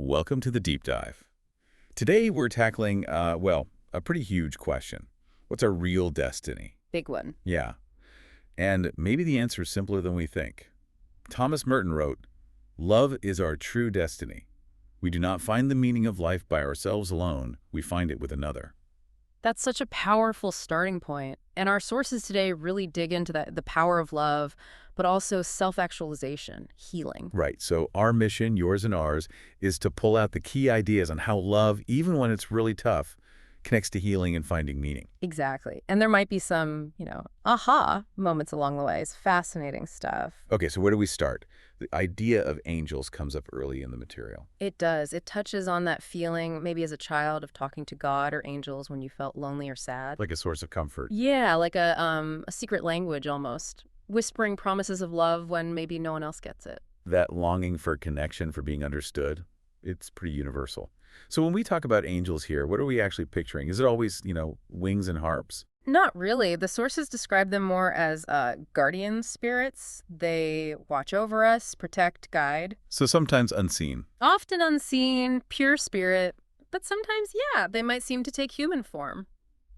Welcome to the deep dive. Today we're tackling, a pretty huge question. What's our real destiny? Big one. Yeah. And maybe the answer is simpler than we think. Thomas Merton wrote, "Love is our true destiny. We do not find the meaning of life by ourselves alone. We find it with another." That's such a powerful starting point. And our sources today really dig into the power of love, but also self-actualization, healing. Right. So our mission, yours and ours, is to pull out the key ideas on how love, even when it's really tough, connects to healing and finding meaning. Exactly. And there might be some, aha moments along the way. It's fascinating stuff. Okay, so where do we start? The idea of angels comes up early in the material. It does. It touches on that feeling, maybe as a child, of talking to God or angels when you felt lonely or sad. Like a source of comfort. Yeah, like a secret language almost. Whispering promises of love when maybe no one else gets it. That longing for connection, for being understood, it's pretty universal. So when we talk about angels here, what are we actually picturing? Is it always, wings and harps? Not really. The sources describe them more as guardian spirits. They watch over us, protect, guide. So sometimes unseen. Often unseen, pure spirit. But sometimes, yeah, they might seem to take human form.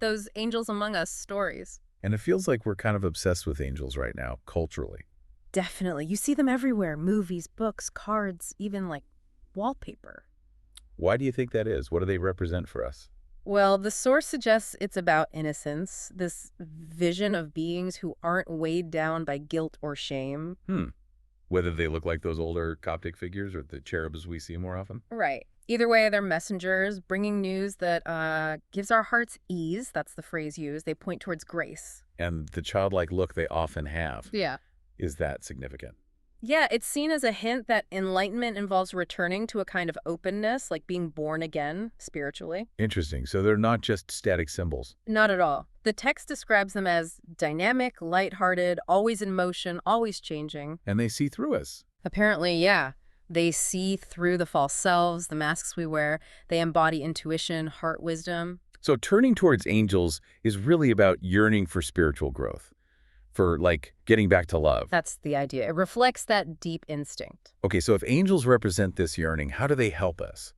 Those angels among us stories. And it feels like we're kind of obsessed with angels right now, culturally. Definitely. You see them everywhere. Movies, books, cards, even like wallpaper. Why do you think that is? What do they represent for us? Well, the source suggests it's about innocence, this vision of beings who aren't weighed down by guilt or shame. Whether they look like those older Coptic figures or the cherubs we see more often? Right. Either way, they're messengers bringing news that gives our hearts ease. That's the phrase used. They point towards grace. And the childlike look they often have. Yeah. Is that significant? Yeah, it's seen as a hint that enlightenment involves returning to a kind of openness, like being born again, spiritually. Interesting. So they're not just static symbols. Not at all. The text describes them as dynamic, lighthearted, always in motion, always changing. And they see through us. Apparently, yeah. They see through the false selves, the masks we wear. They embody intuition, heart wisdom. So turning towards angels is really about yearning for spiritual growth. For, getting back to love. That's the idea. It reflects that deep instinct. Okay, so if angels represent this yearning, how do they help us?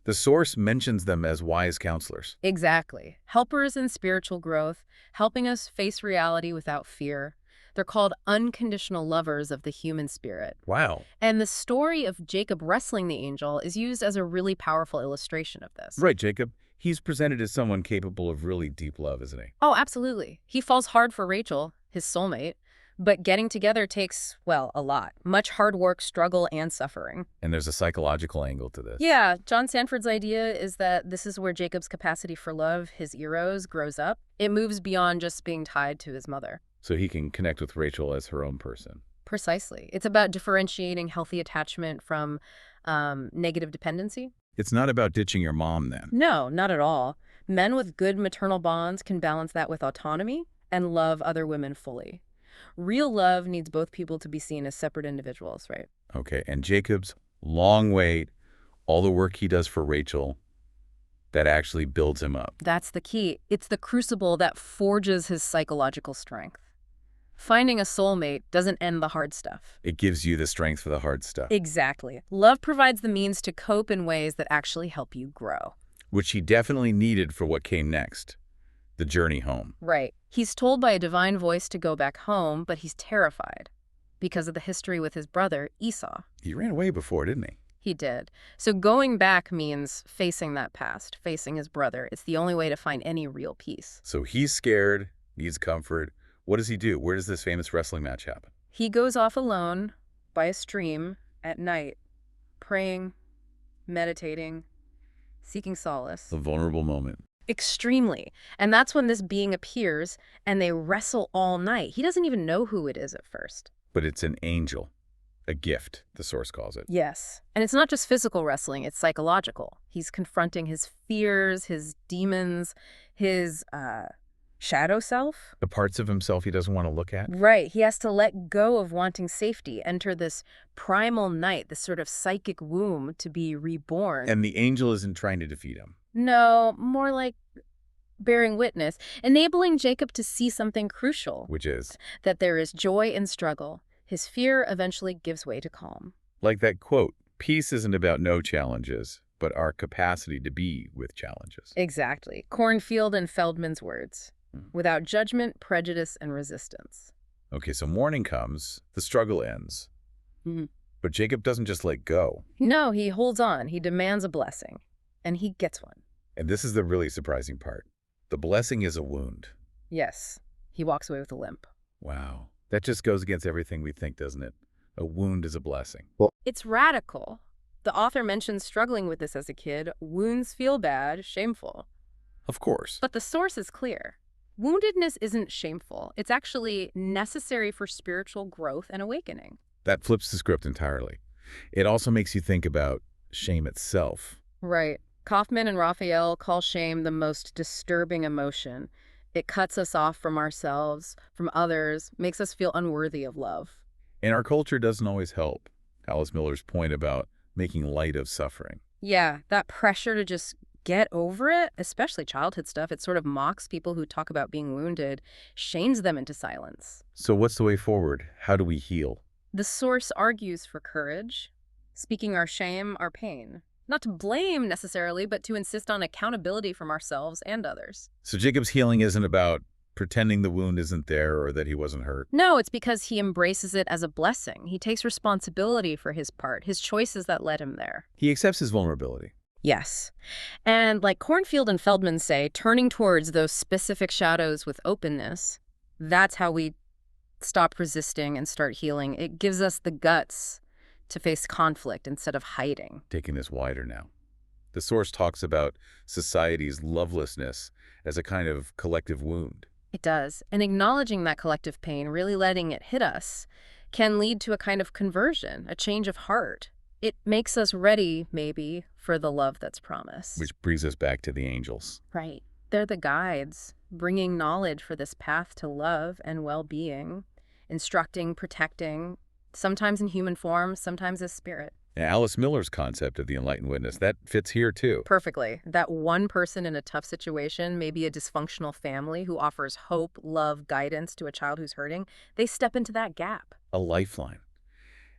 The source mentions them as wise counselors. Exactly. Helpers in spiritual growth, helping us face reality without fear. They're called unconditional lovers of the human spirit. Wow. And the story of Jacob wrestling the angel is used as a really powerful illustration of this. Right, Jacob. He's presented as someone capable of really deep love, isn't he? Oh, absolutely. He falls hard for Rachel, his soulmate, but getting together takes, a lot. Much hard work, struggle, and suffering. And there's a psychological angle to this. Yeah, John Sanford's idea is that this is where Jacob's capacity for love, his eros, grows up. It moves beyond just being tied to his mother. So he can connect with Rachel as her own person. Precisely. It's about differentiating healthy attachment from negative dependency. It's not about ditching your mom, then. No, not at all. Men with good maternal bonds can balance that with autonomy and love other women fully. Real love needs both people to be seen as separate individuals, right? Okay, and Jacob's long wait, all the work he does for Rachel, that actually builds him up. That's the key. It's the crucible that forges his psychological strength. Finding a soulmate doesn't end the hard stuff. It gives you the strength for the hard stuff. Exactly. Love provides the means to cope in ways that actually help you grow. Which he definitely needed for what came next, the journey home. Right. He's told by a divine voice to go back home, but he's terrified because of the history with his brother, Esau. He ran away before, didn't he? He did. So going back means facing that past, facing his brother. It's the only way to find any real peace. So he's scared, needs comfort. What does he do? Where does this famous wrestling match happen? He goes off alone by a stream at night, praying, meditating, seeking solace. The vulnerable moment. Extremely. And that's when this being appears, and they wrestle all night. He doesn't even know who it is at first. But it's an angel. A gift, the source calls it. Yes. And it's not just physical wrestling, it's psychological. He's confronting his fears, his demons, his shadow self. The parts of himself he doesn't want to look at? Right. He has to let go of wanting safety, enter this primal night, this sort of psychic womb to be reborn. And the angel isn't trying to defeat him. No, more like bearing witness, enabling Jacob to see something crucial. Which is? That there is joy in struggle. His fear eventually gives way to calm. Like that quote, Peace isn't about no challenges, but our capacity to be with challenges. Exactly. Cornfield and Feldman's words. Hmm. Without judgment, prejudice, and resistance. Okay, so morning comes, the struggle ends. Mhm. But Jacob doesn't just let go. No, he holds on. He demands a blessing. And he gets one. And this is the really surprising part. The blessing is a wound. Yes. He walks away with a limp. Wow. That just goes against everything we think, doesn't it? A wound is a blessing. It's radical. The author mentions struggling with this as a kid. Wounds feel bad, shameful. Of course. But the source is clear. Woundedness isn't shameful. It's actually necessary for spiritual growth and awakening. That flips the script entirely. It also makes you think about shame itself. Right. Kaufman and Raphael call shame the most disturbing emotion. It cuts us off from ourselves, from others, makes us feel unworthy of love. And our culture doesn't always help. Alice Miller's point about making light of suffering. Yeah, that pressure to just get over it, especially childhood stuff, it sort of mocks people who talk about being wounded, shames them into silence. So what's the way forward? How do we heal? The source argues for courage, speaking our shame, our pain. Not to blame necessarily, but to insist on accountability from ourselves and others. So Jacob's healing isn't about pretending the wound isn't there or that he wasn't hurt. No, it's because he embraces it as a blessing. He takes responsibility for his part, his choices that led him there. He accepts his vulnerability. Yes. And like Cornfield and Feldman say, turning towards those specific shadows with openness, that's how we stop resisting and start healing. It gives us the guts to face conflict instead of hiding. Taking this wider now. The source talks about society's lovelessness as a kind of collective wound. It does. And acknowledging that collective pain, really letting it hit us, can lead to a kind of conversion, a change of heart. It makes us ready, maybe, for the love that's promised. Which brings us back to the angels. Right. They're the guides, bringing knowledge for this path to love and well-being, instructing, protecting, sometimes in human form, sometimes as spirit. Now, Alice Miller's concept of the enlightened witness, that fits here too. Perfectly. That one person in a tough situation, maybe a dysfunctional family who offers hope, love, guidance to a child who's hurting, they step into that gap. A lifeline.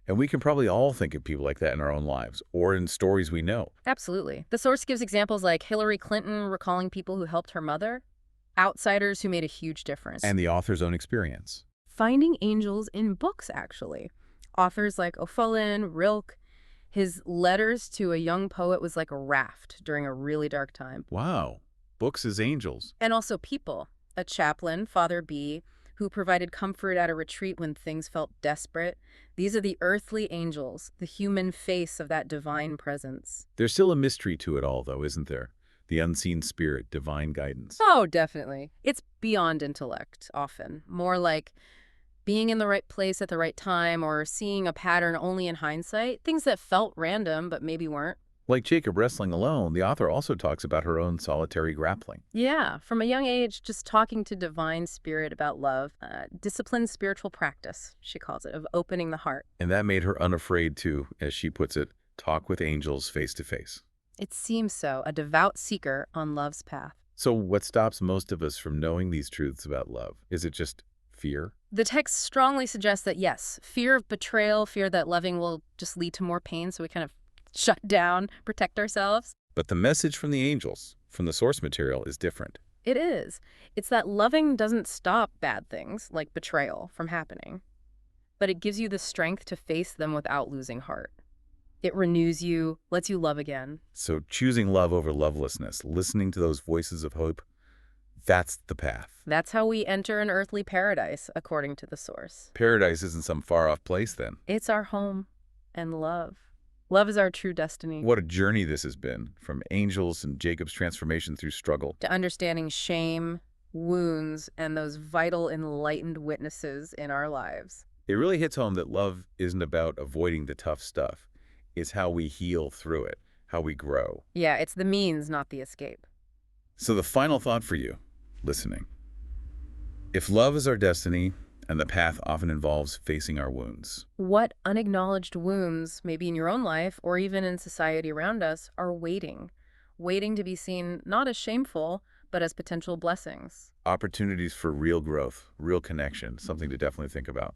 And we can probably all think of people like that in our own lives or in stories we know. Absolutely. The source gives examples like Hillary Clinton recalling people who helped her mother, outsiders who made a huge difference. And the author's own experience. Finding angels in books, actually. Authors like O'Fallon, Rilke. His letters to a young poet was like a raft during a really dark time. Wow. Books as angels. And also people. A chaplain, Father B., who provided comfort at a retreat when things felt desperate. These are the earthly angels, the human face of that divine presence. There's still a mystery to it all, though, isn't there? The unseen spirit, divine guidance. Oh, definitely. It's beyond intellect, often. More like being in the right place at the right time or seeing a pattern only in hindsight, things that felt random but maybe weren't. Like Jacob wrestling alone, the author also talks about her own solitary grappling. Yeah, from a young age, just talking to divine spirit about love, disciplined spiritual practice, she calls it, of opening the heart. And that made her unafraid to, as she puts it, talk with angels face to face. It seems so, a devout seeker on love's path. So what stops most of us from knowing these truths about love? Is it just fear? The text strongly suggests that yes, fear of betrayal, fear that loving will just lead to more pain, so we kind of shut down, protect ourselves. But the message from the angels, from the source material, is different. It is. It's that loving doesn't stop bad things, like betrayal, from happening. But it gives you the strength to face them without losing heart. It renews you, lets you love again. So choosing love over lovelessness, listening to those voices of hope, that's the path. That's how we enter an earthly paradise, according to the source. Paradise isn't some far-off place, then. It's our home and love. Love is our true destiny. What a journey this has been, from angels and Jacob's transformation through struggle. To understanding shame, wounds, and those vital enlightened witnesses in our lives. It really hits home that love isn't about avoiding the tough stuff. It's how we heal through it, how we grow. Yeah, it's the means, not the escape. So the final thought for you, listening. If love is our destiny, and the path often involves facing our wounds. What unacknowledged wounds, maybe in your own life or even in society around us, are waiting to be seen not as shameful, but as potential blessings? Opportunities for real growth, real connection, something to definitely think about.